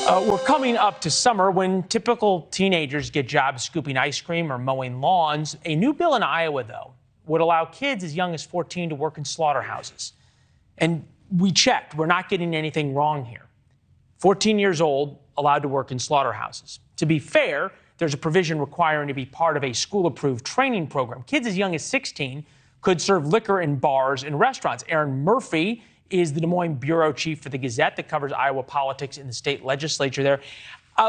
We're coming up to summer when typical teenagers get jobs scooping ice cream or mowing lawns. A new bill in Iowa, though, would allow kids as young as 14 to work in slaughterhouses. And we checked. We're not getting anything wrong here. 14 years old, allowed to work in slaughterhouses. To be fair, there's a provision requiring to be part of a school-approved training program. Kids as young as 16 could serve liquor in bars and restaurants. Erin Murphy is the Des Moines bureau chief for the Gazette that covers Iowa politics in the state legislature there.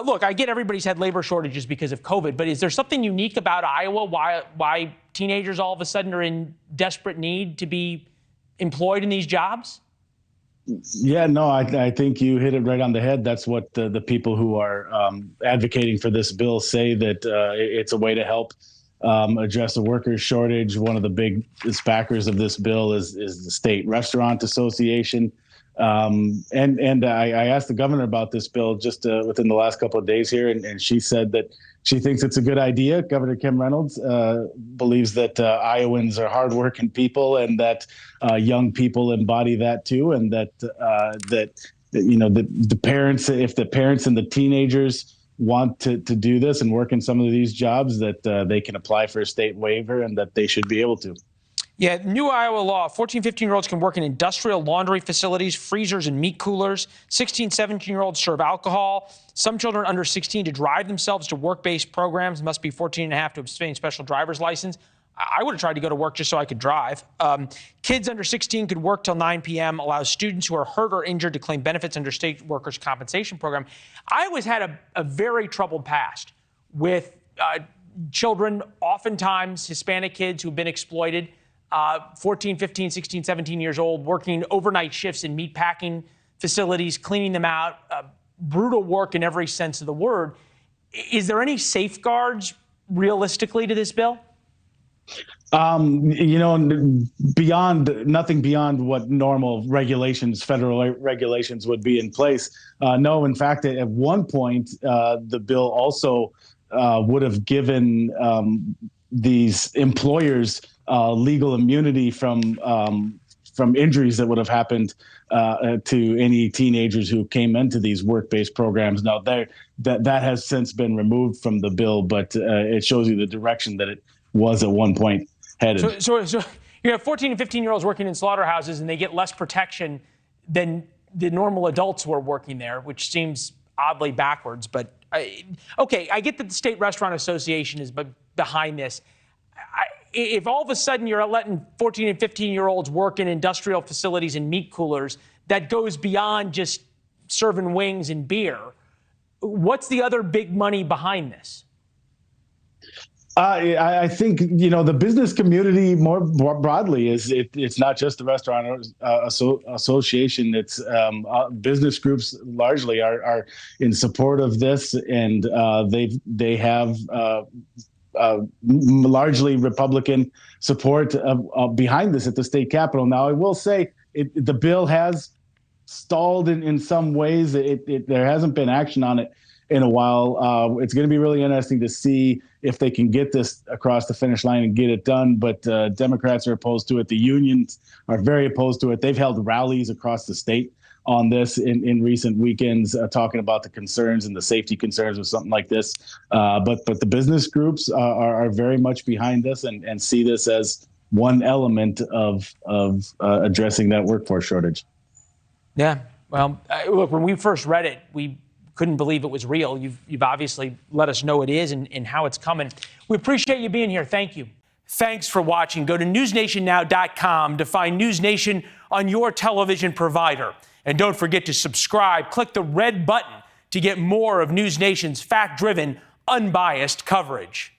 Look, I get everybody's had labor shortages because of COVID, but is there something unique about Iowa why teenagers all of a sudden are in desperate need to be employed in these jobs? Yeah, no, I think you hit it right on the head. That's what the people who are advocating for this bill say, that it's a way to help address the workers shortage. One of the big backers of this bill is the State Restaurant Association. And I asked the governor about this bill just within the last couple of days here, and she said that she thinks it's a good idea. Governor Kim Reynolds believes that Iowans are hardworking people, and that young people embody that too, and that the parents, if the parents and the teenagers want to do this and work in some of these jobs, that they can apply for a state waiver and that they should be able to. Yeah, new Iowa law, 14, 15-year-olds can work in industrial laundry facilities, freezers, and meat coolers. 16, 17-year-olds serve alcohol. Some children under 16 to drive themselves to work-based programs must be 14 and a half to obtain special driver's license. I would have tried to go to work just so I could drive. Kids under 16 could work till 9 p.m., allows students who are hurt or injured to claim benefits under state workers' compensation program. Iowa's had a very troubled past with children, oftentimes Hispanic kids who've been exploited, 14, 15, 16, 17 years old, working overnight shifts in meat packing facilities, cleaning them out, brutal work in every sense of the word. Is there any safeguards realistically to this bill? Nothing beyond what normal regulations, federal regulations would be in place. No, in fact, at one point, the bill also would have given these employers legal immunity from injuries that would have happened to any teenagers who came into these work-based programs. Now, that has since been removed from the bill, but it shows you the direction that it was at one point headed. So you have 14 and 15-year-olds working in slaughterhouses, and they get less protection than the normal adults who are working there, which seems oddly backwards. But okay, I get that the State Restaurant Association is behind this. If all of a sudden you're letting 14 and 15-year-olds work in industrial facilities and meat coolers, that goes beyond just serving wings and beer. What's the other big money behind this? I think, the business community more broadly it's not just the Restaurant Association. It's business groups largely are in support of this, and they have largely Republican support behind this at the state capitol. Now, I will say the bill has stalled in some ways. There hasn't been action on it in a while. It's going to be really interesting to see if they can get this across the finish line and get it done. But Democrats are opposed to it. The unions are very opposed to it. They've held rallies across the state on this in recent weekends, talking about the concerns and the safety concerns with something like this. But the business groups are very much behind this and see this as one element of addressing that workforce shortage. Yeah. Well, look, when we first read it, we couldn't believe it was real. You've obviously let us know it is and how it's coming. We appreciate you being here. Thank you. Thanks for watching. Go to newsnationnow.com to find News Nation on your television provider. And don't forget to subscribe. Click the red button to get more of News Nation's fact-driven, unbiased coverage.